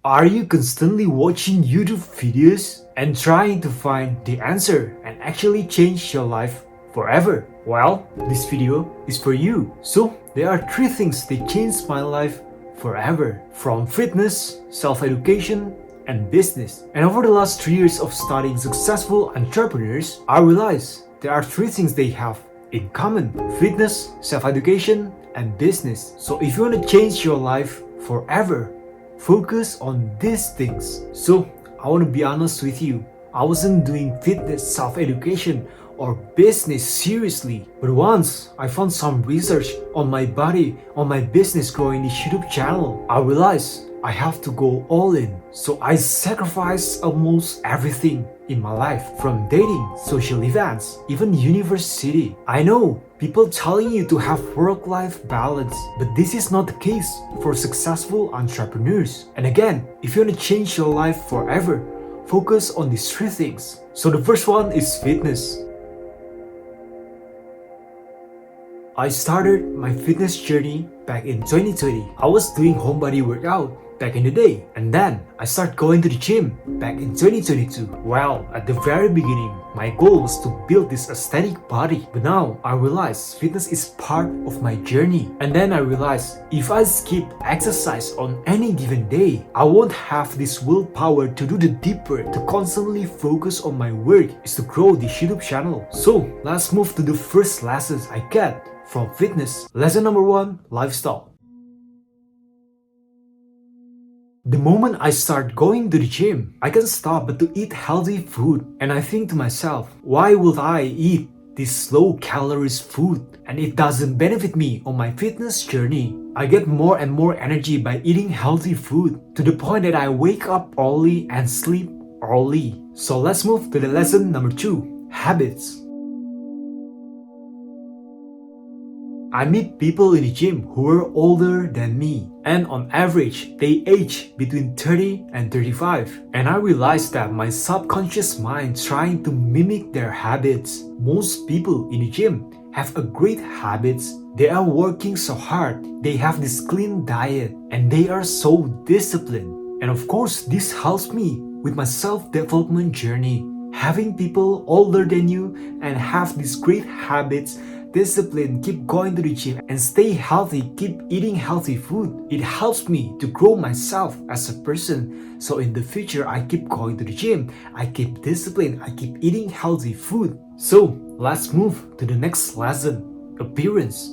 Are you constantly watching YouTube videos and trying to find the answer and actually change your life forever? Well, this video is for you. So, there are three things that changed my life forever: from fitness, self-education, and business. And over the last 3 years of studying successful entrepreneurs, I realized there are three things they have in common: fitness, self-education, and business. So if you want to change your life forever, focus on these things. So I want to be honest with you, I wasn't doing fitness, self-education, or business seriously. But once I found some research on my body, on my business growing this YouTube channel, I realized I have to go all in. So I sacrificed almost everything in my life, from dating, social events, even university. I know people telling you to have work-life balance, but this is not the case for successful entrepreneurs. And again, if you want to change your life forever, focus on these three things. So the first one is fitness. I started my fitness journey back in 2020. I was doing home body workout back in the day, and then I started going to the gym back in 2022. Well, at the very beginning, my goal was to build this aesthetic body, but now I realize fitness is part of my journey. And then I realized if I skip exercise on any given day, I won't have this willpower to do the deeper, to constantly focus on my work is to grow this YouTube channel. So let's move to the first lessons I get from fitness. Lesson number one: lifestyle. The moment I start going to the gym, I can't stop but to eat healthy food. And I think to myself, why would I eat this low calories food and it doesn't benefit me on my fitness journey? I get more and more energy by eating healthy food, to the point that I wake up early and sleep early. So let's move to the lesson number two: habits. I meet people in the gym who are older than me, and on average, they age between 30 and 35. And I realized that my subconscious mind trying to mimic their habits. Most people in the gym have a great habits. They are working so hard, they have this clean diet, and they are so disciplined. And of course, this helps me with my self-development journey. Having people older than you and have these great habits, discipline, keep going to the gym and stay healthy, keep eating healthy food, it helps me to grow myself as a person. So in the future, I keep going to the gym, I keep discipline, I keep eating healthy food. So let's move to the next lesson: appearance.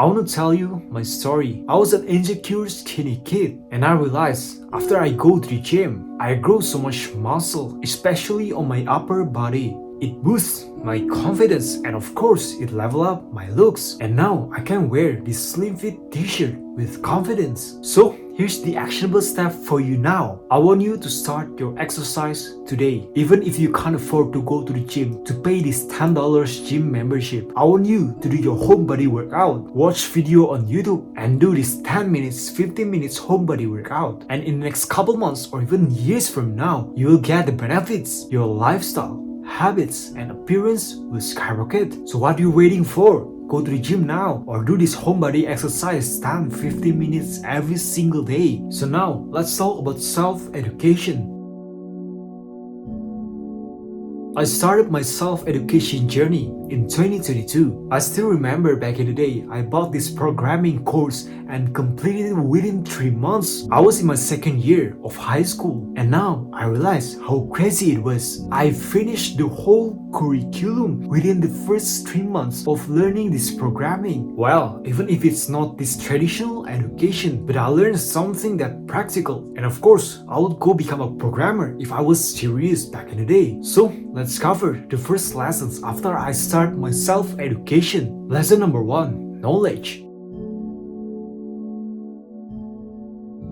I want to tell you my story. I was an insecure skinny kid, and I realized after I go to the gym, I grow so much muscle, especially on my upper body. It boosts my confidence, and of course it level up my looks, and now I can wear this slim fit t-shirt with confidence. So here's the actionable step for you now. I want you to start your exercise today. Even if you can't afford to go to the gym to pay this $10 gym membership, I want you to do your home body workout. Watch video on YouTube and do this 10 minutes, 15 minutes home body workout. And in the next couple months or even years from now, you will get the benefits. Your lifestyle, habits, and appearance will skyrocket. So what are you waiting for? Go to the gym now or do this home body exercise 10-15 minutes every single day. So now let's talk about self-education. I started my self-education journey in 2022. I still remember back in the day, I bought this programming course and completed it within 3 months. I was in my second year of high school, and now I realize how crazy it was. I finished the whole curriculum within the first 3 months of learning this programming. Well, even if it's not this traditional education, but I learned something that practical. And of course, I would go become a programmer if I was serious back in the day. So let's cover the first lessons after I start my self-education. Lesson number one: knowledge.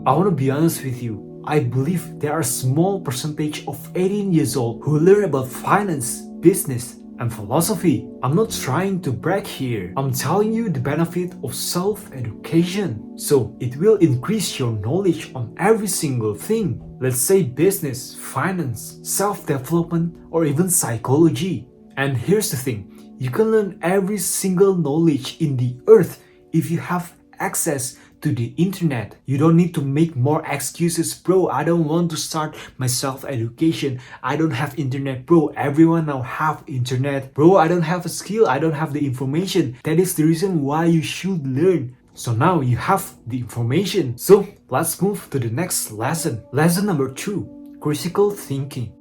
I want to be honest with you. I believe there are a small percentage of 18 years old who learn about finance, business, and philosophy. I'm not trying to brag here. I'm telling you the benefit of self-education. So it will increase your knowledge on every single thing. Let's say business, finance, self-development, or even psychology. And here's the thing, you can learn every single knowledge in the earth if you have access to the internet. You don't need to make more excuses. Bro, I don't want to start my self-education. I don't have internet. Bro, everyone now have internet. Bro, I don't have a skill. I don't have the information. That is the reason why you should learn. So now you have the information. So let's move to the next lesson. Lesson number 2, critical thinking.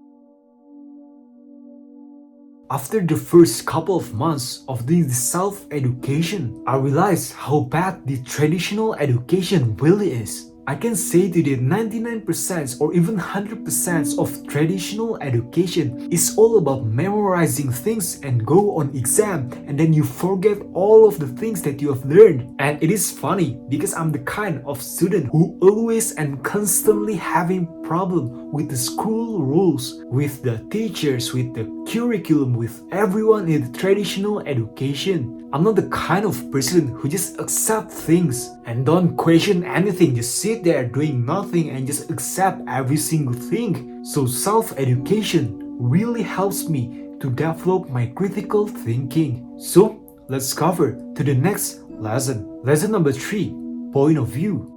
After the first couple of months of doing the self-education, I realized how bad the traditional education really is. I can say to the 99% or even 100% of traditional education is all about memorizing things and go on exam, and then you forget all of the things that you have learned. And it is funny because I'm the kind of student who always and constantly having problem with the school rules, with the teachers, with the curriculum, with everyone in the traditional education. I'm not the kind of person who just accept things and don't question anything, just sit there doing nothing and just accept every single thing. So self-education really helps me to develop my critical thinking. So let's cover to the next lesson. Lesson number 3, point of view.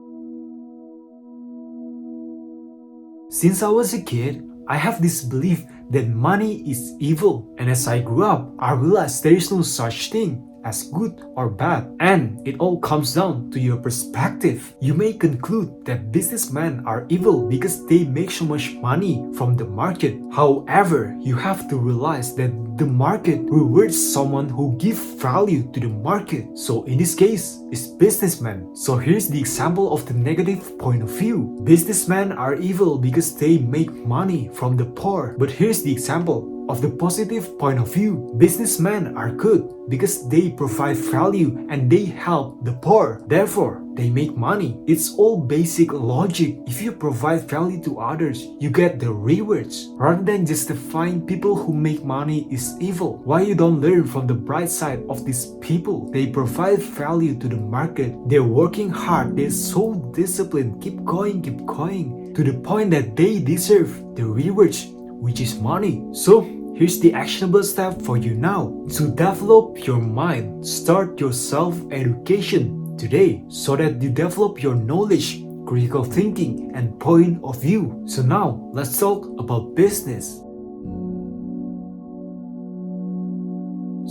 Since I was a kid, I have this belief that money is evil, and as I grew up, I realized there is no such thing as good or bad, and it all comes down to your perspective. You may conclude that businessmen are evil because they make so much money from the market. However, you have to realize that the market rewards someone who gives value to the market. So in this case, it's businessmen. So here's the example of the negative point of view. Businessmen are evil because they make money from the poor. But here's the example of the positive point of view. Businessmen are good because they provide value and they help the poor. Therefore, they make money. It's all basic logic. If you provide value to others, you get the rewards. Rather than justifying people who make money is evil, why you don't learn from the bright side of these people? They provide value to the market. They're working hard. They're so disciplined. Keep going, to the point that they deserve the rewards, which is money. So here's the actionable step for you now. To develop your mind, start your self-education today so that you develop your knowledge, critical thinking, and point of view. So now let's talk about business.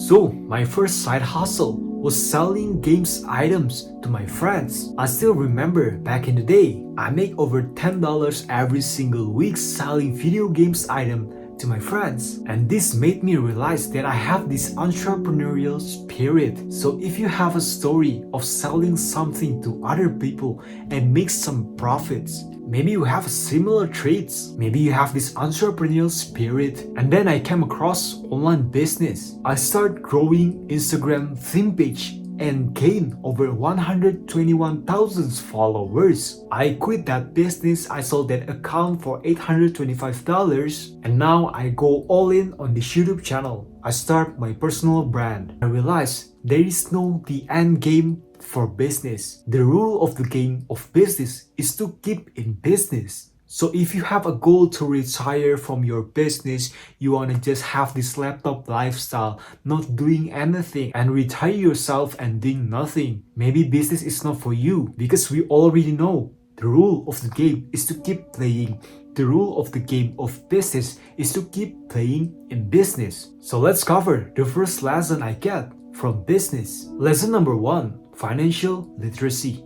So my first side hustle was selling games items to my friends. I still remember back in the day, I make over $10 every single week selling video games items to my friends, and this made me realize that I have this entrepreneurial spirit. So if you have a story of selling something to other people and make some profits, maybe you have similar traits, maybe you have this entrepreneurial spirit. And then I came across online business. I started growing Instagram theme page and gained over 121,000 followers. I quit that business, I sold that account for $825, and now I go all in on this YouTube channel. I start my personal brand. I realized there is no the end game for business. The rule of the game of business is to keep in business. So if you have a goal to retire from your business, you want to just have this laptop lifestyle, not doing anything, and retire yourself and doing nothing, maybe business is not for you, because we already know the rule of the game is to keep playing. The rule of the game of business is to keep playing in business. So let's cover the first lesson I get from business. Lesson number 1, financial literacy.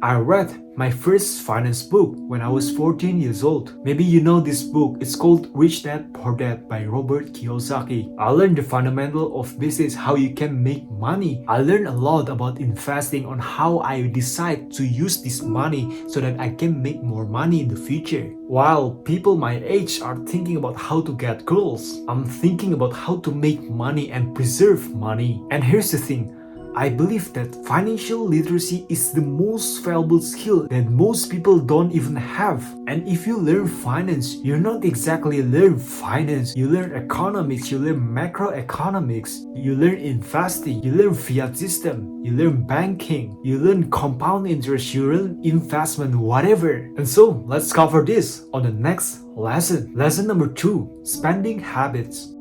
I read my first finance book when I was 14 years old. Maybe you know this book. It's called Rich Dad Poor Dad by Robert Kiyosaki. I learned the fundamental of business, how you can make money. I learned a lot about investing, on how I decide to use this money so that I can make more money in the future. While people my age are thinking about how to get girls, I'm thinking about how to make money and preserve money. And here's the thing. I believe that financial literacy is the most valuable skill that most people don't even have. And if you learn finance, you're not exactly learn finance. You learn economics, you learn macroeconomics, you learn investing, you learn fiat system, you learn banking, you learn compound interest, you learn investment, whatever. And so let's cover this on the next lesson. Lesson number 2, spending habits.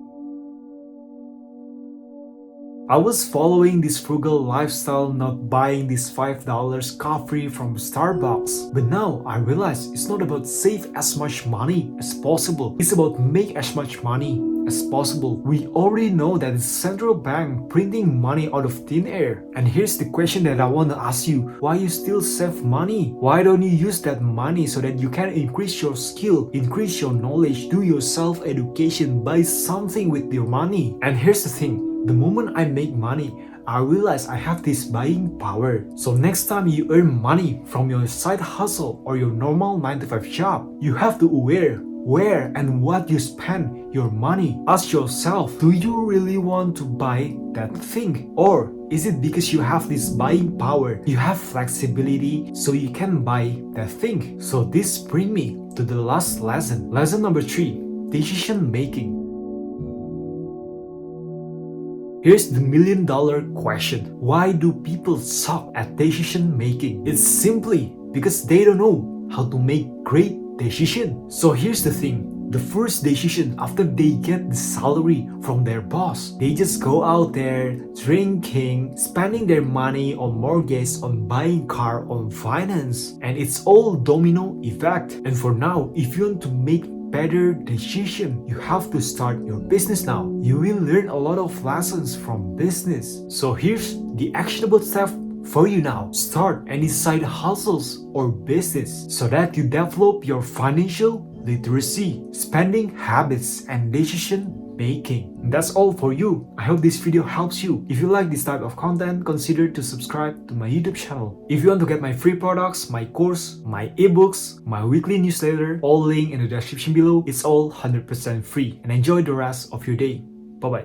I was following this frugal lifestyle, not buying this $5 coffee from Starbucks. But now I realize it's not about save as much money as possible. It's about make as much money as possible. We already know that the central bank printing money out of thin air. And here's the question that I want to ask you. Why you still save money? Why don't you use that money so that you can increase your skill, increase your knowledge, do your self-education, buy something with your money? And here's the thing. The moment I make money, I realize I have this buying power. So next time you earn money from your side hustle or your normal 9 to 5 job, you have to aware where and what you spend your money. Ask yourself, do you really want to buy that thing? Or is it because you have this buying power, you have flexibility, so you can buy that thing? So this brings me to the last lesson. Lesson number 3, decision making. Here's the $1,000,000 question. Why do people suck at decision making? It's simply because they don't know how to make great decisions. So here's the thing. The first decision after they get the salary from their boss, they just go out there drinking, spending their money on mortgage, on buying car, on finance, and it's all domino effect. And for now, if you want to make better decision, you have to start your business now. You will learn a lot of lessons from business. So here's the actionable step for you now. Start any side hustles or business so that you develop your financial literacy, spending habits, and decision making. And that's all for you. I hope this video helps you. If you like this type of content, consider to subscribe to my YouTube channel. If you want to get my free products, my course, my ebooks, my weekly newsletter, all link in the description below. It's all 100% free. And enjoy the rest of your day. Bye bye.